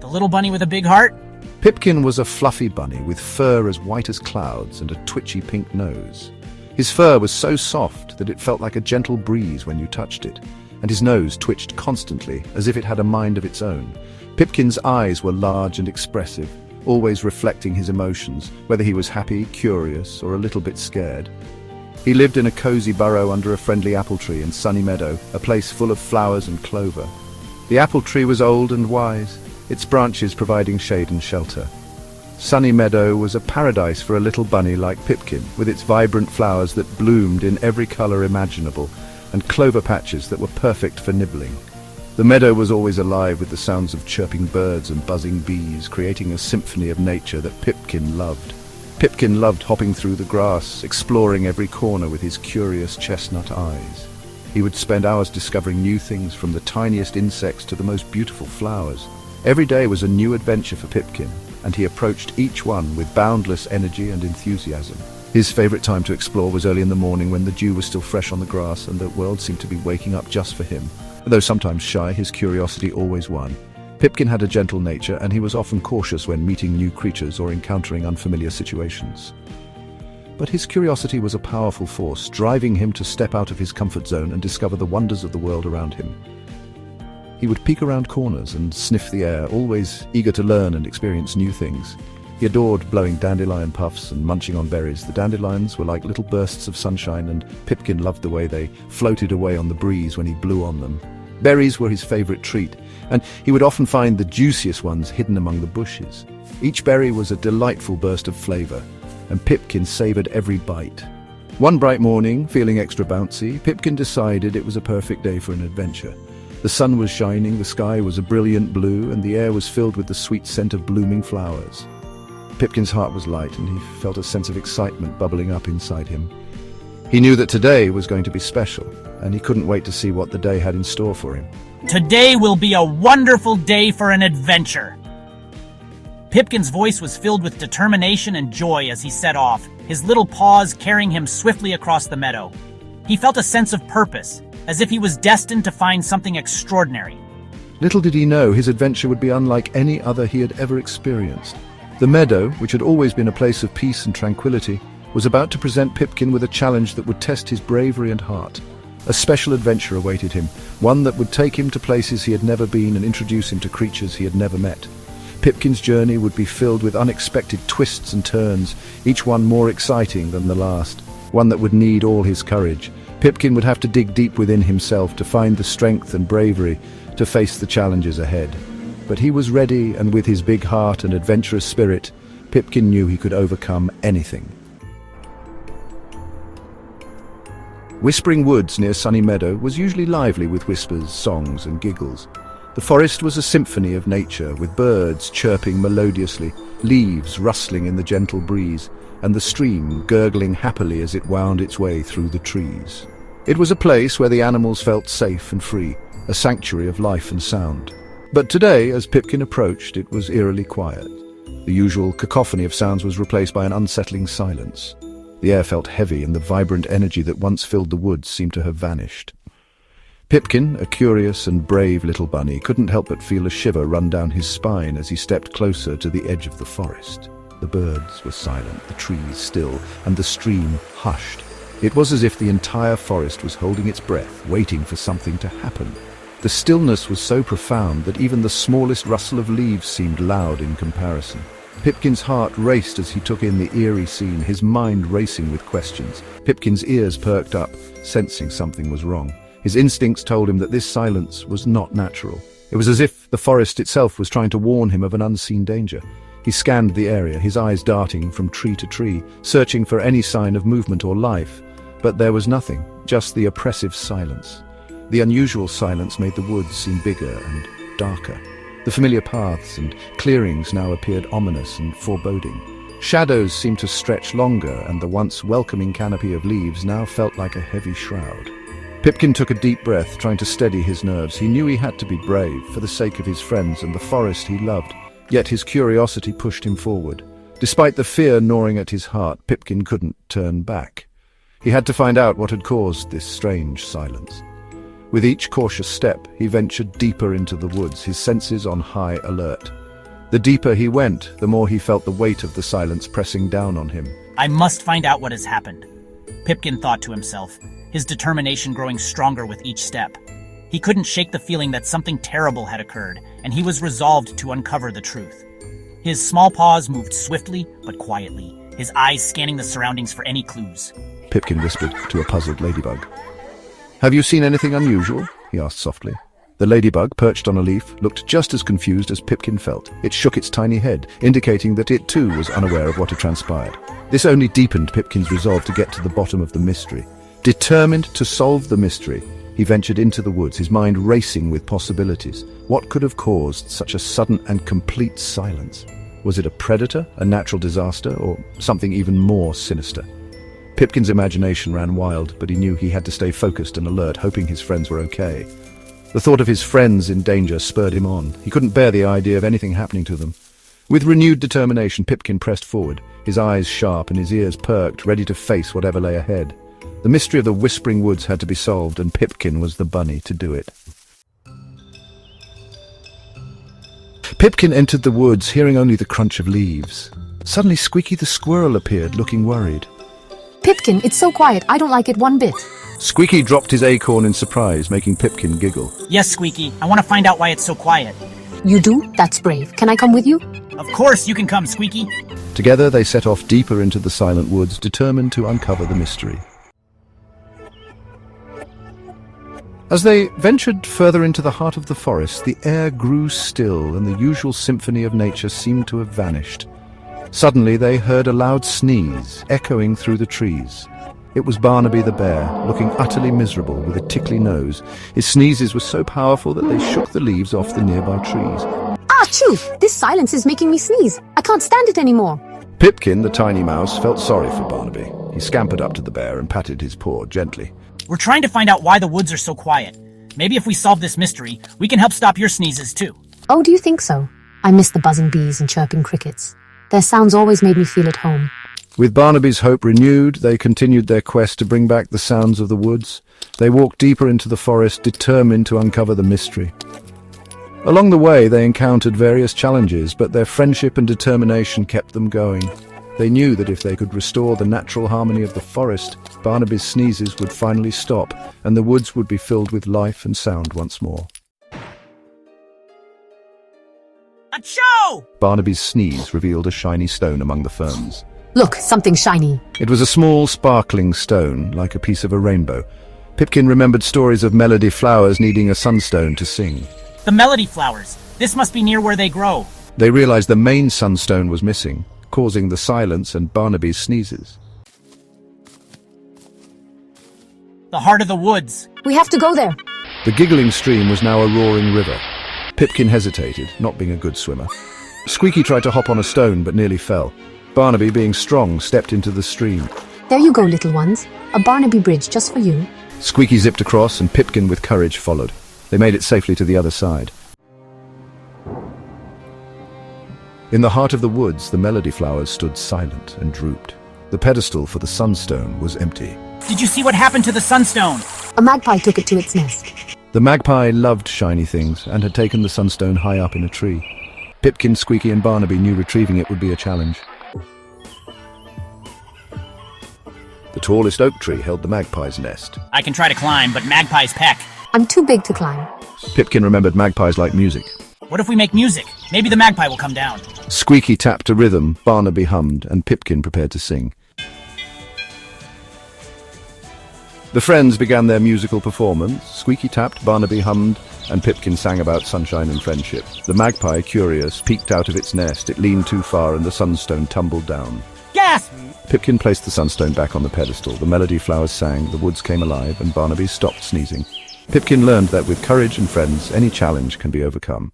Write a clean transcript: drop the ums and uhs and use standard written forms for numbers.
The little bunny with a big heart? Pipkin was a fluffy bunny with fur as white as clouds and a twitchy pink nose. His fur was so soft that it felt like a gentle breeze when you touched it, and his nose twitched constantly as if it had a mind of its own. Pipkin's eyes were large and expressive, always reflecting his emotions, whether he was happy, curious, or a little bit scared. He lived in a cozy burrow under a friendly apple tree in Sunny Meadow, a place full of flowers and clover. The apple tree was old and wise, its branches providing shade and shelter. Sunny Meadow was a paradise for a little bunny like Pipkin, with its vibrant flowers that bloomed in every color imaginable, and clover patches that were perfect for nibbling. The meadow was always alive with the sounds of chirping birds and buzzing bees, creating a symphony of nature that Pipkin loved. Pipkin loved hopping through the grass, exploring every corner with his curious chestnut eyes. He would spend hours discovering new things, from the tiniest insects to the most beautiful flowers. Every day was a new adventure for Pipkin, and he approached each one with boundless energy and enthusiasm. His favorite time to explore was early in the morning, when the dew was still fresh on the grass and the world seemed to be waking up just for him. Though sometimes shy, his curiosity always won. Pipkin had a gentle nature, and he was often cautious when meeting new creatures or encountering unfamiliar situations. But his curiosity was a powerful force, driving him to step out of his comfort zone and discover the wonders of the world around him. He would peek around corners and sniff the air, always eager to learn and experience new things. He adored blowing dandelion puffs and munching on berries. The dandelions were like little bursts of sunshine, and Pipkin loved the way they floated away on the breeze when he blew on them. Berries were his favorite treat, and he would often find the juiciest ones hidden among the bushes. Each berry was a delightful burst of flavor, and Pipkin savored every bite. One bright morning, feeling extra bouncy, Pipkin decided it was a perfect day for an adventure. The sun was shining, the sky was a brilliant blue, and the air was filled with the sweet scent of blooming flowers. Pipkin's heart was light, and he felt a sense of excitement bubbling up inside him. He knew that today was going to be special, and he couldn't wait to see what the day had in store for him. Today will be a wonderful day for an adventure. Pipkin's voice was filled with determination and joy as he set off, his little paws carrying him swiftly across the meadow. He felt a sense of purpose, as if he was destined to find something extraordinary. Little did he know his adventure would be unlike any other he had ever experienced. The meadow, which had always been a place of peace and tranquility, was about to present Pipkin with a challenge that would test his bravery and heart. A special adventure awaited him, one that would take him to places he had never been and introduce him to creatures he had never met. Pipkin's journey would be filled with unexpected twists and turns, each one more exciting than the last, one that would need all his courage. Pipkin would have to dig deep within himself to find the strength and bravery to face the challenges ahead. But he was ready, and with his big heart and adventurous spirit, Pipkin knew he could overcome anything. Whispering Woods near Sunny Meadow was usually lively with whispers, songs, and giggles. The forest was a symphony of nature, with birds chirping melodiously, leaves rustling in the gentle breeze, and the stream gurgling happily as it wound its way through the trees. It was a place where the animals felt safe and free, a sanctuary of life and sound. But today, as Pipkin approached, it was eerily quiet. The usual cacophony of sounds was replaced by an unsettling silence. The air felt heavy, and the vibrant energy that once filled the woods seemed to have vanished. Pipkin, a curious and brave little bunny, couldn't help but feel a shiver run down his spine as he stepped closer to the edge of the forest. The birds were silent, the trees still, and the stream hushed. It was as if the entire forest was holding its breath, waiting for something to happen. The stillness was so profound that even the smallest rustle of leaves seemed loud in comparison. Pipkin's heart raced as he took in the eerie scene, his mind racing with questions. Pipkin's ears perked up, sensing something was wrong. His instincts told him that this silence was not natural. It was as if the forest itself was trying to warn him of an unseen danger. He scanned the area, his eyes darting from tree to tree, searching for any sign of movement or life. But there was nothing, just the oppressive silence. The unusual silence made the woods seem bigger and darker. The familiar paths and clearings now appeared ominous and foreboding. Shadows seemed to stretch longer, and the once welcoming canopy of leaves now felt like a heavy shroud. Pipkin took a deep breath, trying to steady his nerves. He knew he had to be brave, for the sake of his friends and the forest he loved. Yet his curiosity pushed him forward. Despite the fear gnawing at his heart, Pipkin couldn't turn back. He had to find out what had caused this strange silence. With each cautious step, he ventured deeper into the woods, his senses on high alert. The deeper he went, the more he felt the weight of the silence pressing down on him. I must find out what has happened, Pipkin thought to himself, his determination growing stronger with each step. He couldn't shake the feeling that something terrible had occurred, and he was resolved to uncover the truth. His small paws moved swiftly but quietly, his eyes scanning the surroundings for any clues. Pipkin whispered to a puzzled ladybug. "Have you seen anything unusual?" he asked softly. The ladybug, perched on a leaf, looked just as confused as Pipkin felt. It shook its tiny head, indicating that it too was unaware of what had transpired. This only deepened Pipkin's resolve to get to the bottom of the mystery. Determined to solve the mystery, he ventured into the woods, his mind racing with possibilities. What could have caused such a sudden and complete silence? Was it a predator, a natural disaster, or something even more sinister? Pipkin's imagination ran wild, but he knew he had to stay focused and alert, hoping his friends were okay. The thought of his friends in danger spurred him on. He couldn't bear the idea of anything happening to them. With renewed determination, Pipkin pressed forward, his eyes sharp and his ears perked, ready to face whatever lay ahead. The mystery of the Whispering Woods had to be solved, and Pipkin was the bunny to do it. Pipkin entered the woods, hearing only the crunch of leaves. Suddenly, Squeaky the squirrel appeared, looking worried. Pipkin, it's so quiet, I don't like it one bit. Squeaky dropped his acorn in surprise, making Pipkin giggle. Yes, Squeaky, I want to find out why it's so quiet. You do? That's brave. Can I come with you? Of course you can come, Squeaky. Together they set off deeper into the silent woods, determined to uncover the mystery. As they ventured further into the heart of the forest, the air grew still and the usual symphony of nature seemed to have vanished. Suddenly they heard a loud sneeze, echoing through the trees. It was Barnaby the bear, looking utterly miserable with a tickly nose. His sneezes were so powerful that they shook the leaves off the nearby trees. Achoo! This silence is making me sneeze. I can't stand it anymore. Pipkin, the tiny mouse, felt sorry for Barnaby. He scampered up to the bear and patted his paw gently. We're trying to find out why the woods are so quiet. Maybe if we solve this mystery, we can help stop your sneezes too. Oh, do you think so? I miss the buzzing bees and chirping crickets. Their sounds always made me feel at home. With Barnaby's hope renewed, they continued their quest to bring back the sounds of the woods. They walked deeper into the forest, determined to uncover the mystery. Along the way, they encountered various challenges, but their friendship and determination kept them going. They knew that if they could restore the natural harmony of the forest, Barnaby's sneezes would finally stop, and the woods would be filled with life and sound once more. Achoo! Barnaby's sneeze revealed a shiny stone among the ferns. Look, something shiny. It was a small, sparkling stone, like a piece of a rainbow. Pipkin remembered stories of melody flowers needing a sunstone to sing. The melody flowers. This must be near where they grow. They realized the main sunstone was missing, causing the silence and Barnaby's sneezes. The heart of the woods. We have to go there. The giggling stream was now a roaring river. Pipkin hesitated, not being a good swimmer. Squeaky tried to hop on a stone but nearly fell. Barnaby, being strong, stepped into the stream. There you go, little ones. A Barnaby bridge just for you. Squeaky zipped across and Pipkin with courage followed. They made it safely to the other side. In the heart of the woods, the melody flowers stood silent and drooped. The pedestal for the sunstone was empty. Did you see what happened to the sunstone? A magpie took it to its nest. The magpie loved shiny things and had taken the sunstone high up in a tree. Pipkin, Squeaky and Barnaby knew retrieving it would be a challenge. The tallest oak tree held the magpie's nest. I can try to climb, but magpies peck. I'm too big to climb. Pipkin remembered magpies like music. What if we make music? Maybe the magpie will come down. Squeaky tapped a rhythm, Barnaby hummed, and Pipkin prepared to sing. The friends began their musical performance. Squeaky tapped, Barnaby hummed, and Pipkin sang about sunshine and friendship. The magpie, curious, peeked out of its nest. It leaned too far and the sunstone tumbled down. Gasp! Pipkin placed the sunstone back on the pedestal. The melody flowers sang, the woods came alive, and Barnaby stopped sneezing. Pipkin learned that with courage and friends, any challenge can be overcome.